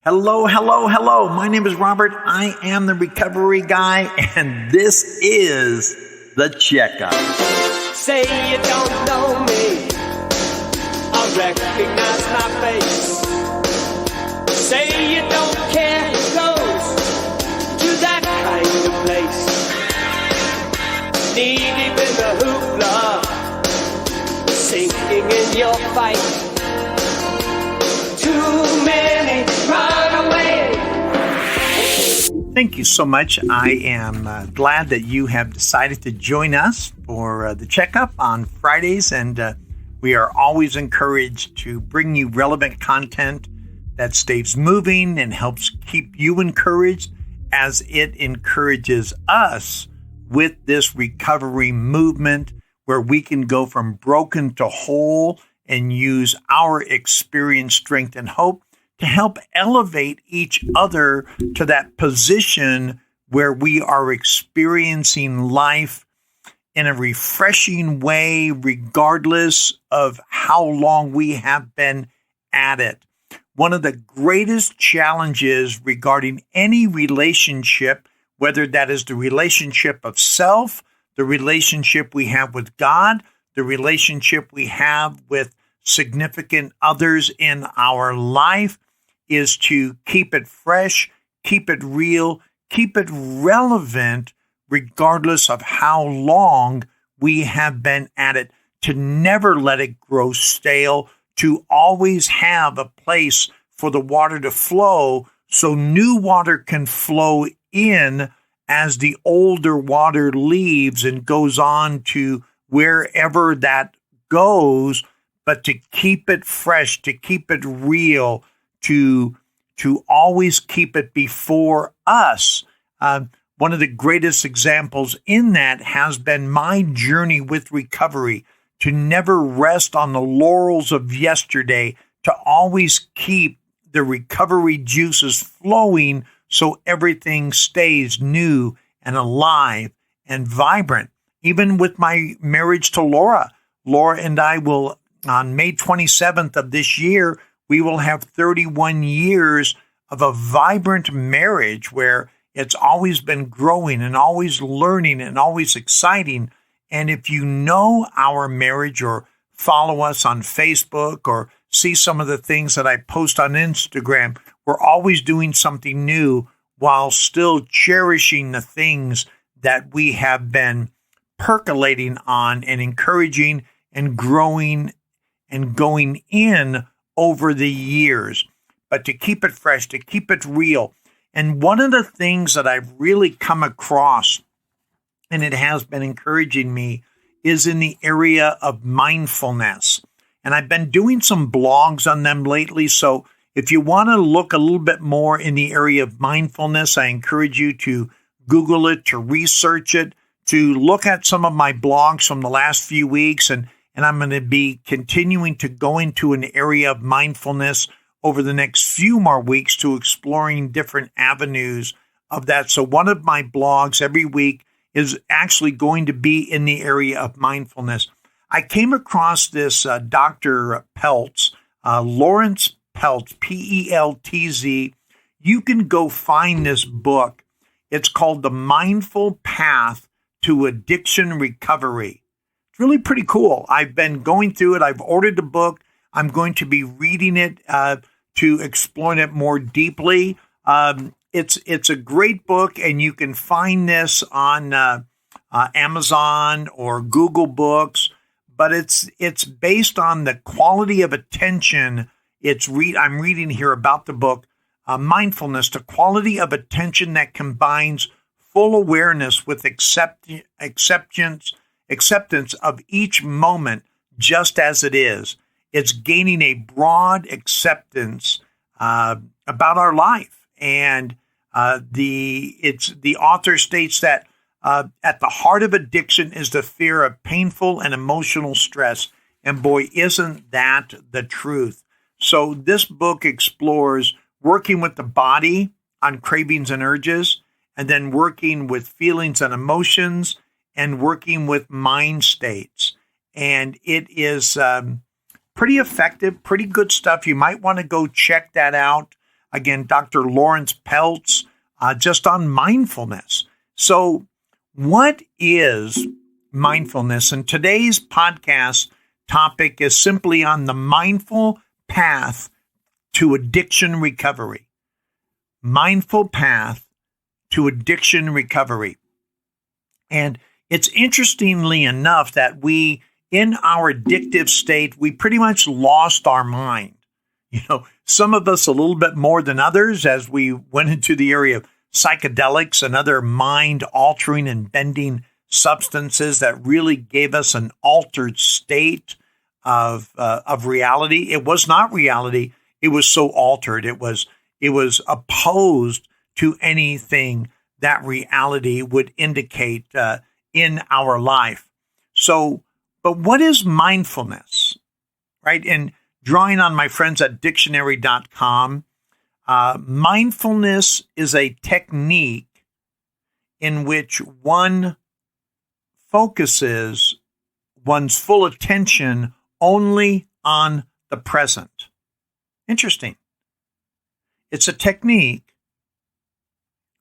Hello, hello, hello. My name is Robert. I am the recovery guy, and this is the Checkup. Say you don't know me, I recognize my face. Say you don't care who goes to that kind of place. Knee deep in the hoopla, sinking in your fight. Too many run away. Thank you so much. I am glad that you have decided to join us for the Checkup on Fridays, and we are always encouraged to bring you relevant content that stays moving and helps keep you encouraged as it encourages us with this recovery movement where we can go from broken to whole and use our experience, strength, and hope to help elevate each other to that position where we are experiencing life in a refreshing way, regardless of how long we have been at it. One of the greatest challenges regarding any relationship, whether that is the relationship of self, the relationship we have with God, the relationship we have with significant others in our life, is to keep it fresh, keep it real, keep it relevant, regardless of how long we have been at it, to never let it grow stale, to always have a place for the water to flow so new water can flow in as the older water leaves and goes on to wherever that goes, but to keep it fresh, to keep it real, to always keep it before us. One of the greatest examples in that has been my journey with recovery, to never rest on the laurels of yesterday, to always keep the recovery juices flowing so everything stays new and alive and vibrant. Even with my marriage to Laura and I will, on May 27th of this year, we will have 31 years of a vibrant marriage where it's always been growing and always learning and always exciting. And if you know our marriage or follow us on Facebook or see some of the things that I post on Instagram, we're always doing something new while still cherishing the things that we have been percolating on and encouraging and growing and going in over the years. But to keep it fresh, to keep it real. And one of the things that I've really come across, and it has been encouraging me, is in the area of mindfulness. And I've been doing some blogs on them lately. So if you want to look a little bit more in the area of mindfulness, I encourage you to Google it, to research it, to look at some of my blogs from the last few weeks. And I'm going to be continuing to go into an area of mindfulness over the next few more weeks to exploring different avenues of that. So one of my blogs every week is actually going to be in the area of mindfulness. I came across this Dr. Peltz, Lawrence Peltz, Peltz. You can go find this book. It's called The Mindful Path to Addiction Recovery. It's really pretty cool. I've been going through it. I've ordered the book. I'm going to be reading it to explore it more deeply. It's a great book, and you can find this on Amazon or Google Books. But it's based on the quality of attention. I'm reading here about the book, Mindfulness, the quality of attention that combines full awareness with acceptance of each moment just as it is. It's gaining a broad acceptance about our life. And the author states that at the heart of addiction is the fear of painful and emotional stress. And boy, isn't that the truth? So this book explores working with the body on cravings and urges, and then working with feelings and emotions, and working with mind states. And it is pretty effective, pretty good stuff. You might want to go check that out. Again, Dr. Lawrence Peltz, just on mindfulness. So what is mindfulness? And today's podcast topic is simply on the mindful path to addiction recovery. Mindful path to addiction recovery. And it's interestingly enough that we, in our addictive state, we pretty much lost our mind. You know, some of us a little bit more than others as we went into the area of psychedelics and other mind-altering and bending substances that really gave us an altered state of reality. It was not reality. It was so altered. It was opposed to anything that reality would indicate in our life. So, but what is mindfulness, right? And drawing on my friends at dictionary.com, mindfulness is a technique in which one focuses one's full attention only on the present. Interesting. It's a technique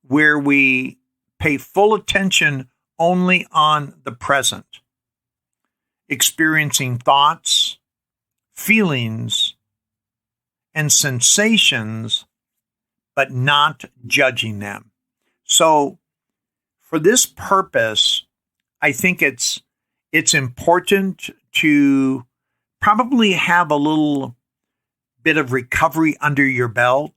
where we pay full attention only on the present, experiencing thoughts, feelings, and sensations, but not judging them. So for this purpose, I think it's important to probably have a little bit of recovery under your belt.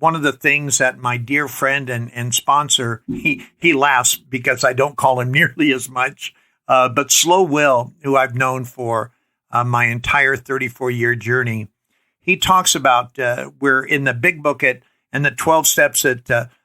One of the things that my dear friend and sponsor, he laughs because I don't call him nearly as much, but Slow Will, who I've known for my entire 34-year journey, he talks about, we're in the big book and the 12 steps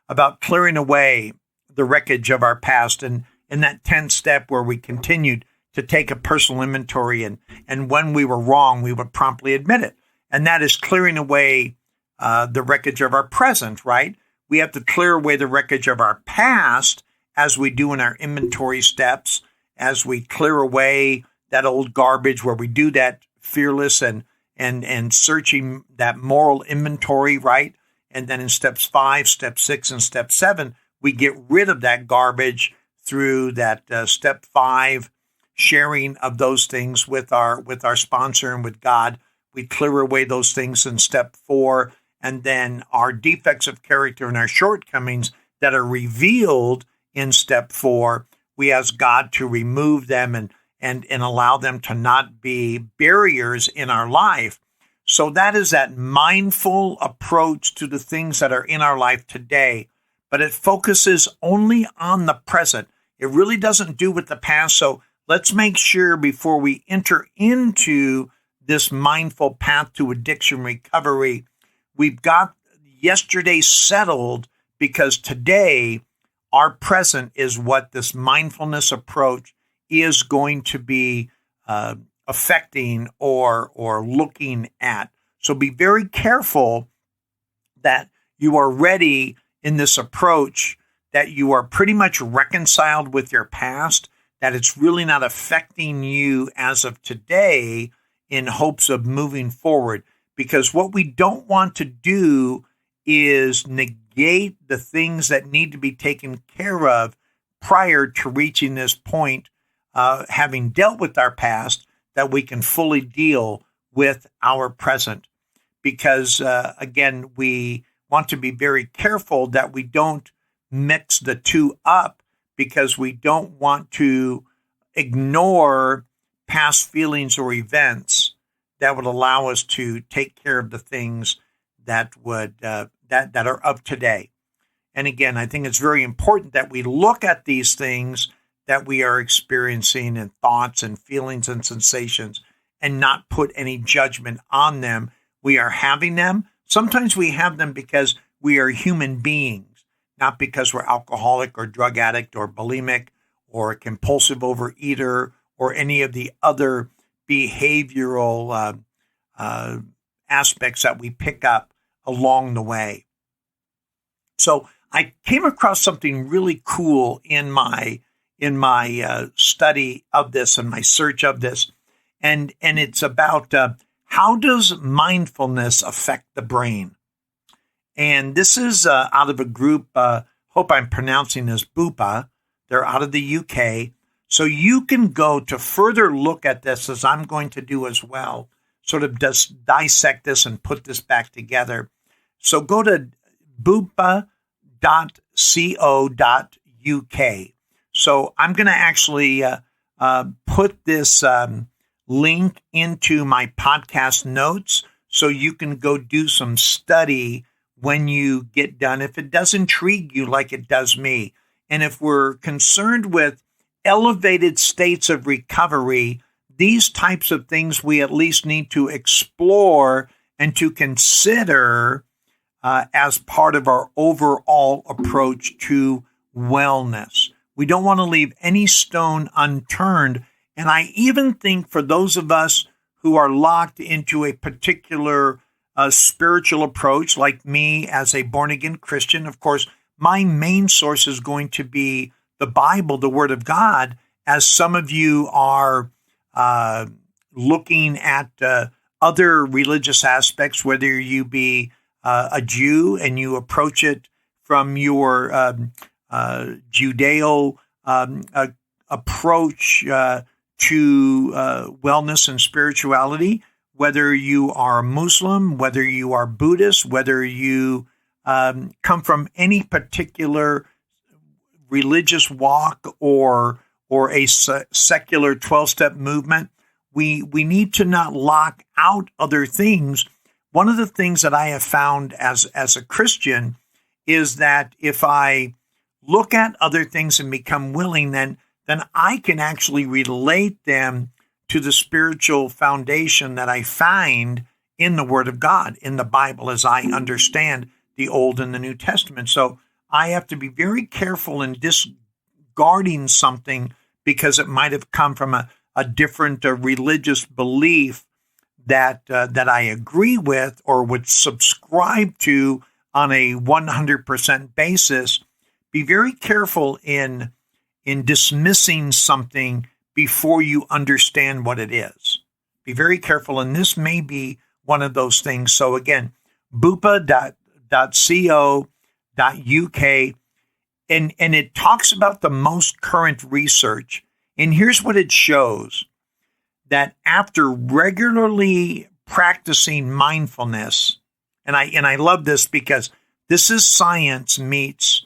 about clearing away the wreckage of our past. And in that 10th step where we continued to take a personal inventory and when we were wrong, we would promptly admit it. And that is clearing away the wreckage of our present, right? We have to clear away the wreckage of our past as we do in our inventory steps, as we clear away that old garbage where we do that fearless and searching that moral inventory, right? And then in steps 5, step 6, and step 7, we get rid of that garbage through that step 5 sharing of those things with our sponsor and with God. We clear away those things in step 4, and then our defects of character and our shortcomings that are revealed in step 4, we ask God to remove them and allow them to not be barriers in our life. So that is that mindful approach to the things that are in our life today, but it focuses only on the present. It really doesn't do with the past. So let's make sure before we enter into this mindful path to addiction recovery, we've got yesterday settled, because today our present is what this mindfulness approach is going to be affecting or looking at. So be very careful that you are ready in this approach, that you are pretty much reconciled with your past, that it's really not affecting you as of today in hopes of moving forward. Because what we don't want to do is negate the things that need to be taken care of prior to reaching this point, having dealt with our past, that we can fully deal with our present. Because, again, we want to be very careful that we don't mix the two up, because we don't want to ignore past feelings or events that would allow us to take care of the things that would that are of today. And again, I think it's very important that we look at these things that we are experiencing and thoughts and feelings and sensations and not put any judgment on them. We are having them. Sometimes we have them because we are human beings, not because we're alcoholic or drug addict or bulimic or a compulsive overeater or any of the other behavioral aspects that we pick up along the way. So I came across something really cool in my study of this and my search of this, and it's about how does mindfulness affect the brain? And this is out of a group, hope I'm pronouncing this, Bupa. They're out of the UK. So you can go to further look at this, as I'm going to do as well, sort of just dissect this and put this back together. So go to bupa.co.uk. So I'm going to actually put this link into my podcast notes so you can go do some study when you get done, if it does intrigue you like it does me. And if we're concerned with elevated states of recovery, these types of things we at least need to explore and to consider as part of our overall approach to wellness. We don't want to leave any stone unturned. And I even think for those of us who are locked into a particular spiritual approach, like me as a born-again Christian, of course, my main source is going to be the Bible, the Word of God, as some of you are looking at other religious aspects, whether you be a Jew and you approach it from your Judeo approach to wellness and spirituality, whether you are a Muslim, whether you are Buddhist, whether you come from any particular religious walk or a secular 12-step movement, we need to not lock out other things. One of the things that I have found as a Christian is that if I look at other things and become willing, then I can actually relate them to the spiritual foundation that I find in the Word of God, in the Bible, as I understand the Old and the New Testament. So I have to be very careful in discarding something because it might have come from a different religious belief that I agree with or would subscribe to on a 100% basis. Be very careful in dismissing something before you understand what it is. Be very careful, and this may be one of those things. So again, bupa.co.uk, and it talks about the most current research. And here's what it shows, that after regularly practicing mindfulness, and I love this because this is science meets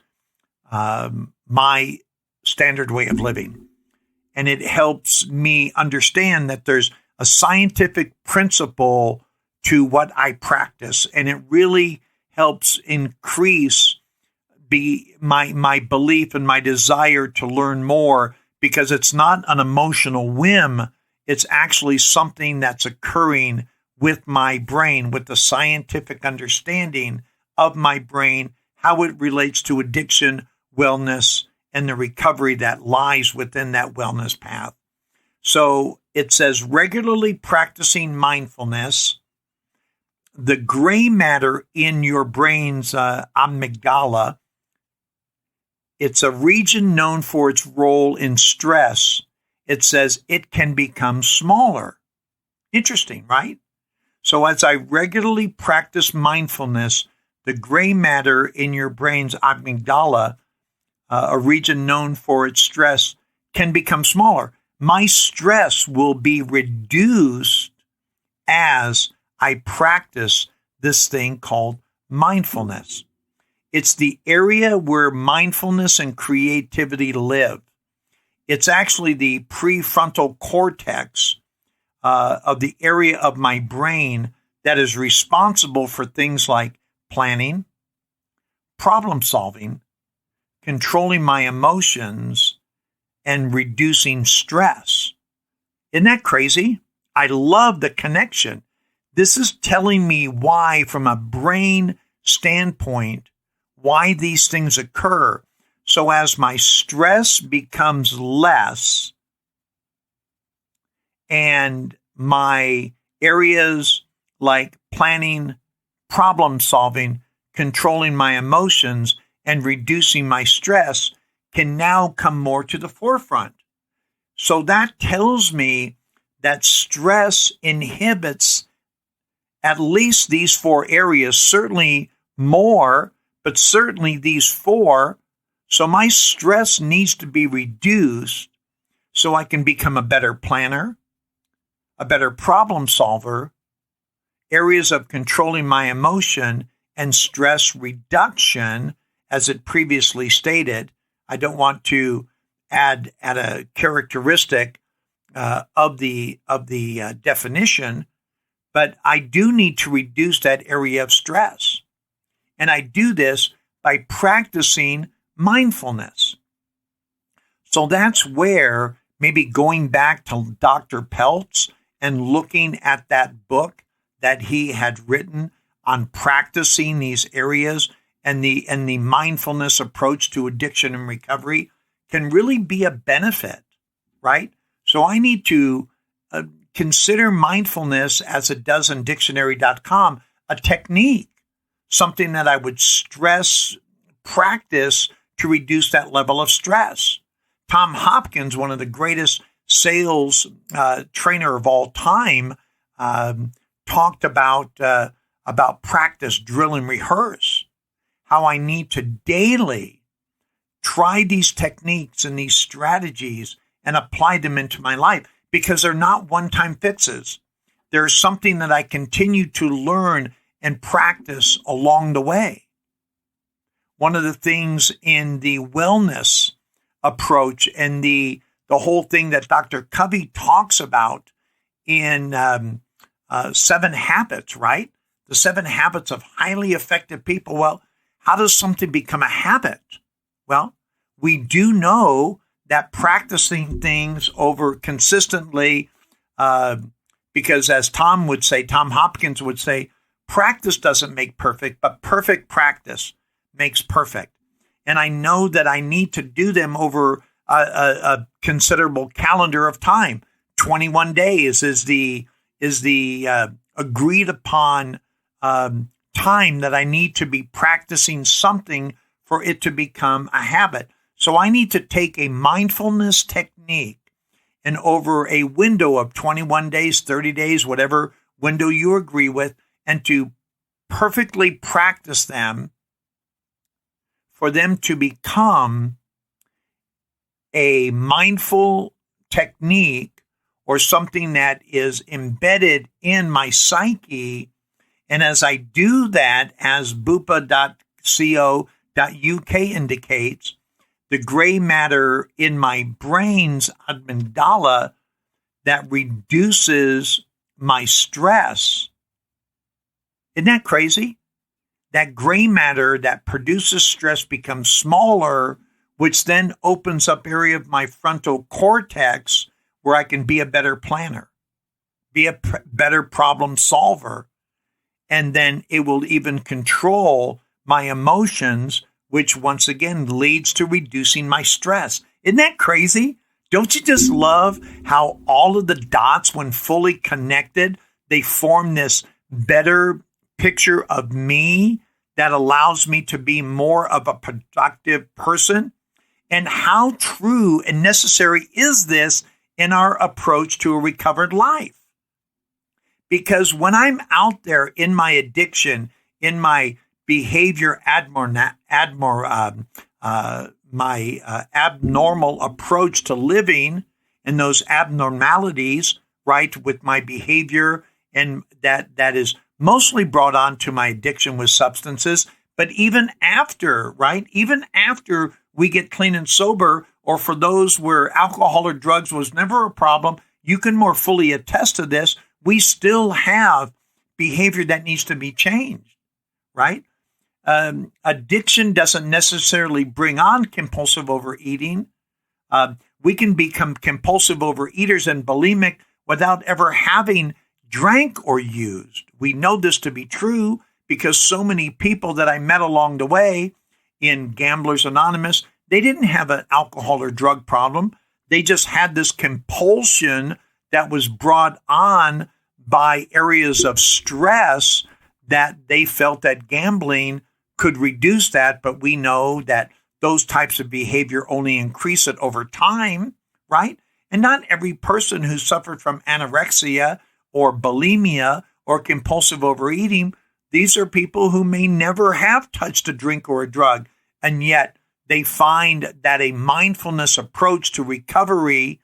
my standard way of living. And it helps me understand that there's a scientific principle to what I practice. And it really helps increase my belief and my desire to learn more, because it's not an emotional whim. It's actually something that's occurring with my brain, with the scientific understanding of my brain, how it relates to addiction, wellness, and the recovery that lies within that wellness path. So it says regularly practicing mindfulness, the gray matter in your brain's amygdala, it's a region known for its role in stress. It says it can become smaller. Interesting, right? So as I regularly practice mindfulness, the gray matter in your brain's amygdala, a region known for its stress, can become smaller. My stress will be reduced as I practice this thing called mindfulness. It's the area where mindfulness and creativity live. It's actually the pre-frontal cortex of the area of my brain that is responsible for things like planning, problem solving, controlling my emotions, and reducing stress. Isn't that crazy? I love the connection. This is telling me why, from a brain standpoint, why these things occur. So as my stress becomes less and my areas like planning, problem solving, controlling my emotions, and reducing my stress can now come more to the forefront. So that tells me that stress inhibits at least these 4 areas, certainly more, but certainly these 4. So my stress needs to be reduced so I can become a better planner, a better problem solver, areas of controlling my emotion, and stress reduction, as it previously stated. I don't want to add a characteristic of the definition, but I do need to reduce that area of stress. And I do this by practicing mindfulness. So that's where maybe going back to Dr. Peltz and looking at that book that he had written on practicing these areas and the mindfulness approach to addiction and recovery can really be a benefit, right? So I need to consider mindfulness, as it does in dictionary.com, a technique, something that I would practice to reduce that level of stress. Tom Hopkins, one of the greatest sales trainer of all time, talked about practice, drill, and rehearse, how I need to daily try these techniques and these strategies and apply them into my life, because they're not one-time fixes. There's something that I continue to learn and practice along the way. One of the things in the wellness approach and the whole thing that Dr. Covey talks about in 7 Habits, right? The 7 Habits of Highly Effective People. Well, how does something become a habit? Well, we do know that practicing things over consistently, because as Tom Hopkins would say, practice doesn't make perfect, but perfect practice makes perfect. And I know that I need to do them over a considerable calendar of time. 21 days is the agreed upon time that I need to be practicing something for it to become a habit. So I need to take a mindfulness technique and over a window of 21 days, 30 days, whatever window you agree with, and to perfectly practice them for them to become a mindful technique or something that is embedded in my psyche. And as I do that, as bupa.co.uk indicates, the gray matter in my brain's amygdala that reduces my stress. Isn't that crazy? That gray matter that produces stress becomes smaller, which then opens up area of my frontal cortex where I can be a better planner, be a better problem solver, and then it will even control my emotions, which once again leads to reducing my stress. Isn't that crazy? Don't you just love how all of the dots, when fully connected, they form this better picture of me that allows me to be more of a productive person? And how true and necessary is this in our approach to a recovered life? Because when I'm out there in my addiction, in my behavior abnormal approach to living, and those abnormalities, right, with my behavior, and that is mostly brought on to my addiction with substances. But even after, right, even after we get clean and sober, or for those where alcohol or drugs was never a problem, you can more fully attest to this, we still have behavior that needs to be changed, right? Addiction doesn't necessarily bring on compulsive overeating. We can become compulsive overeaters and bulimic without ever having drank or used. We know this to be true because so many people that I met along the way in Gamblers Anonymous, they didn't have an alcohol or drug problem. They just had this compulsion that was brought on by areas of stress that they felt that gambling could reduce that. But we know that those types of behavior only increase it over time, right? And not every person who suffered from anorexia or bulimia or compulsive overeating, these are people who may never have touched a drink or a drug, and yet they find that a mindfulness approach to recovery,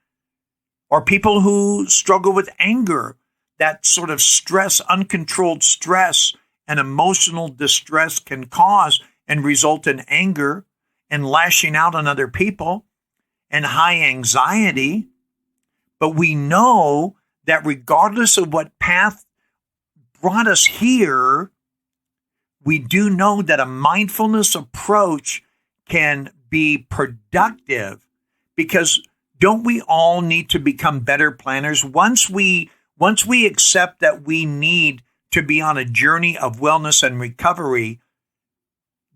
or people who struggle with anger, that sort of stress, uncontrolled stress and emotional distress can cause and result in anger and lashing out on other people and high anxiety. But we know that regardless of what path brought us here, we do know that a mindfulness approach can be productive, because don't we all need to become better planners? Once we accept that we need to be on a journey of wellness and recovery,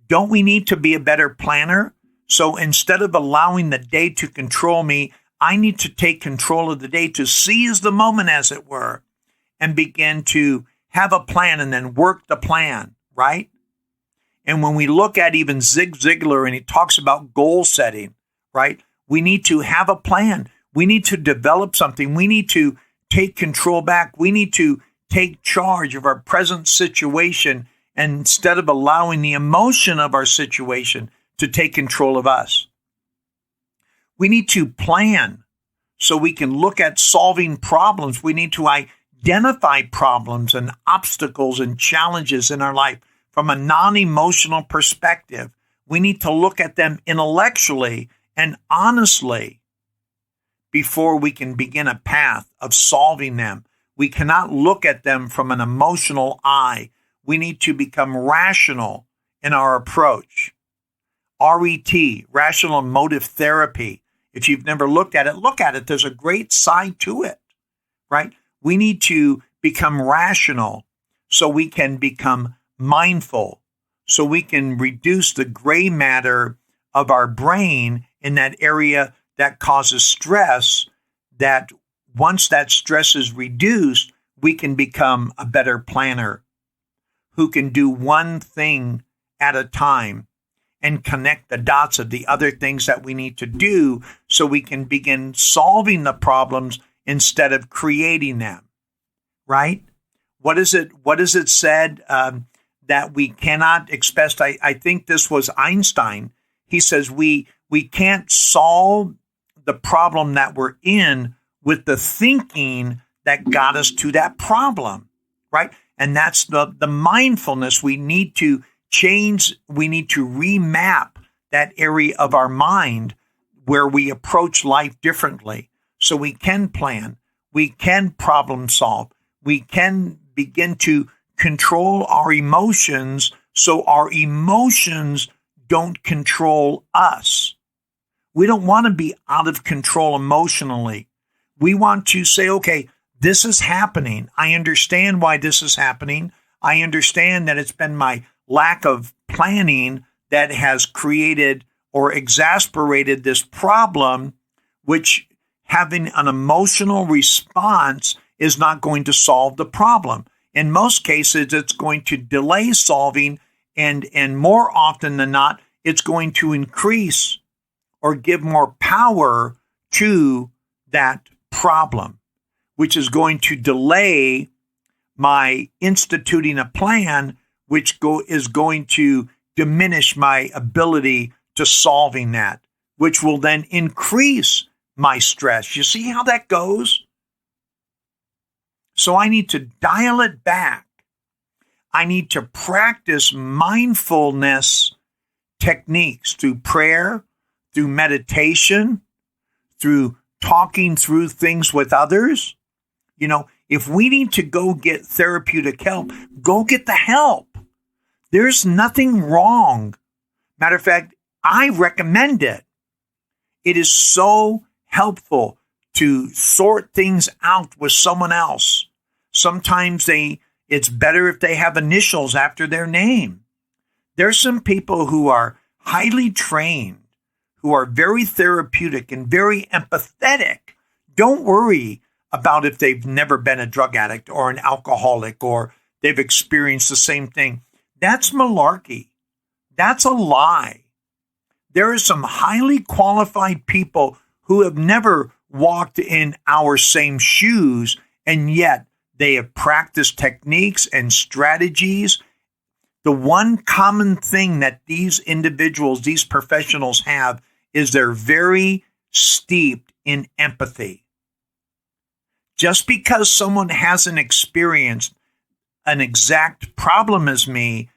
don't we need to be a better planner? So instead of allowing the day to control me, I need to take control of the day, to seize the moment, as it were, and begin to have a plan and then work the plan, right? And when we look at even Zig Ziglar, and he talks about goal setting, right? We need to have a plan. We need to develop something. We need to take control back. We need to take charge of our present situation, and instead of allowing the emotion of our situation to take control of us. We need to plan so we can look at solving problems. We need to identify problems and obstacles and challenges in our life from a non-emotional perspective. We need to look at them intellectually and honestly before we can begin a path of solving them. We cannot look at them from an emotional eye. We need to become rational in our approach. RET, rational emotive therapy. If you've never looked at it, look at it. There's a great side to it, right? We need to become rational so we can become mindful, so we can reduce the gray matter of our brain in that area that causes stress, that once that stress is reduced, we can become a better planner who can do one thing at a time and connect the dots of the other things that we need to do so we can begin solving the problems instead of creating them, right? What is it said that we cannot expect? I think this was Einstein. He says we can't solve the problem that we're in with the thinking that got us to that problem, right? And that's the mindfulness. We need to change. We need to remap that area of our mind where we approach life differently so we can plan, we can problem solve, we can begin to control our emotions so our emotions don't control us. We don't want to be out of control emotionally. We want to say, okay, this is happening. I understand why this is happening. I understand that it's been my lack of planning that has created or exasperated this problem, which having an emotional response is not going to solve the problem. In most cases, it's going to delay solving, and more often than not, it's going to increase or give more power to that problem, which is going to delay my instituting a plan, which is going to diminish my ability to solving that, which will then increase my stress. You see how that goes? So I need to dial it back. I need to practice mindfulness techniques through prayer, through meditation, through talking through things with others. You know, if we need to go get therapeutic help, go get the help. There's nothing wrong. Matter of fact, I recommend it. It is so helpful to sort things out with someone else. Sometimes it's better if they have initials after their name. There's some people who are highly trained, who are very therapeutic and very empathetic. Don't worry about if they've never been a drug addict or an alcoholic or they've experienced the same thing. That's malarkey. That's a lie. There are some highly qualified people who have never walked in our same shoes, and yet They have practiced techniques and strategies. The one common thing that these individuals, these professionals have is they're very steeped in empathy. Just because someone hasn't experienced an exact problem as me,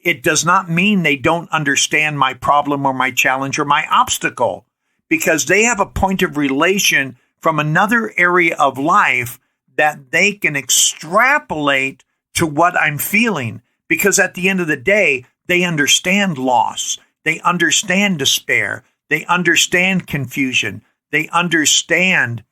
it does not mean they don't understand my problem or my challenge or my obstacle, because they have a point of relation from another area of life that they can extrapolate to what I'm feeling. Because at the end of the day, they understand loss. They understand despair. They understand confusion. They understand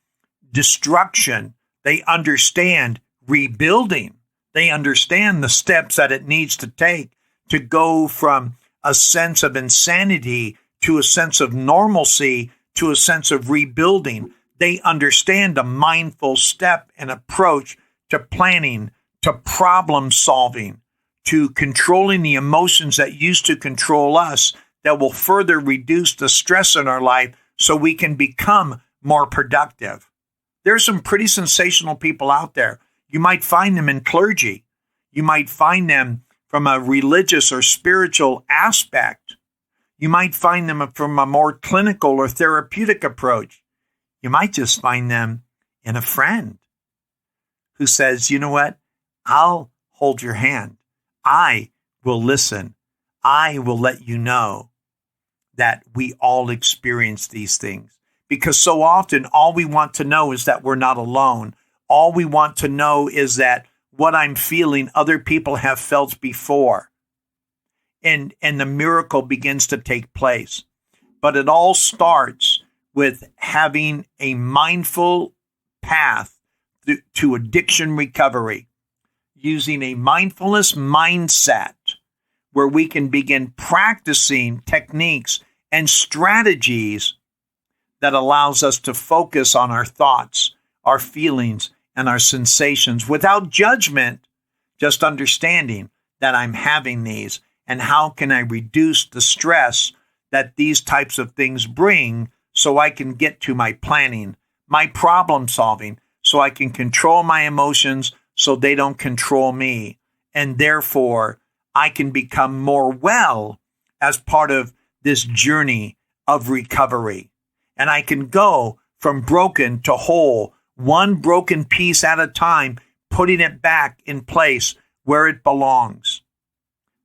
destruction. They understand rebuilding. They understand the steps that it needs to take to go from a sense of insanity to a sense of normalcy to a sense of rebuilding. They understand a mindful step and approach to planning, to problem solving, to controlling the emotions that used to control us, that will further reduce the stress in our life so we can become more productive. There's some pretty sensational people out there. You might find them in clergy. You might find them from a religious or spiritual aspect. You might find them from a more clinical or therapeutic approach. You might just find them in a friend who says, you know what? I'll hold your hand. I will listen. I will let you know that we all experience these things. Because so often all we want to know is that we're not alone. All we want to know is that what I'm feeling, other people have felt before. And the miracle begins to take place. But it all starts with having a mindful path to addiction recovery, using a mindfulness mindset where we can begin practicing techniques and strategies that allows us to focus on our thoughts, our feelings, and our sensations without judgment, just understanding that I'm having these and how can I reduce the stress that these types of things bring so I can get to my planning, my problem solving, so I can control my emotions so they don't control me. And therefore, I can become more well as part of this journey of recovery. And I can go from broken to whole, one broken piece at a time, putting it back in place where it belongs.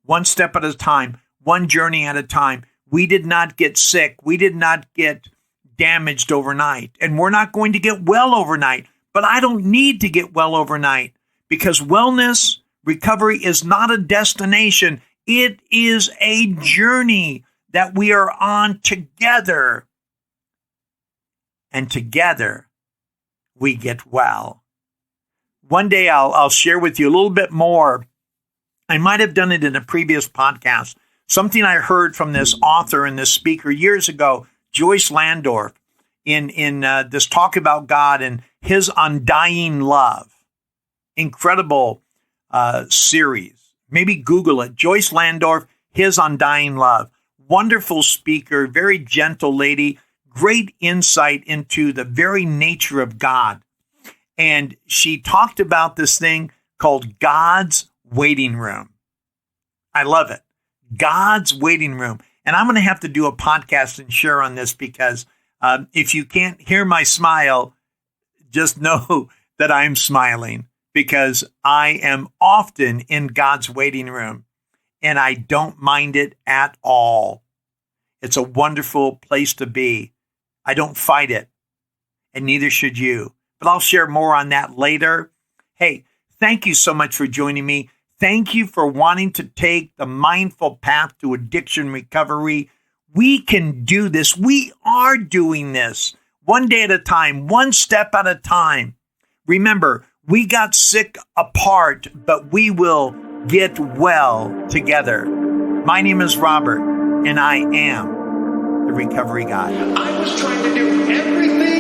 One step at a time, one journey at a time. We did not get sick. We did not get damaged overnight. And we're not going to get well overnight. But I don't need to get well overnight, because wellness, recovery is not a destination. It is a journey that we are on together. And together, we get well. One day I'll share with you a little bit more. I might have done it in a previous podcast. Something I heard from this author and this speaker years ago, Joyce Landorf, in this talk about God and his undying love. Incredible series. Maybe Google it. Joyce Landorf, His Undying Love. Wonderful speaker, very gentle lady, great insight into the very nature of God. And she talked about this thing called God's waiting room. I love it. God's waiting room. And I'm going to have to do a podcast and share on this, because if you can't hear my smile, just know that I'm smiling, because I am often in God's waiting room and I don't mind it at all. It's a wonderful place to be. I don't fight it, and neither should you. But I'll share more on that later. Hey, thank you so much for joining me. Thank you for wanting to take the mindful path to addiction recovery. We can do this. We are doing this one day at a time, one step at a time. Remember, we got sick apart, but we will get well together. My name is Robert, and I am the Recovery Guy. I was trying to do everything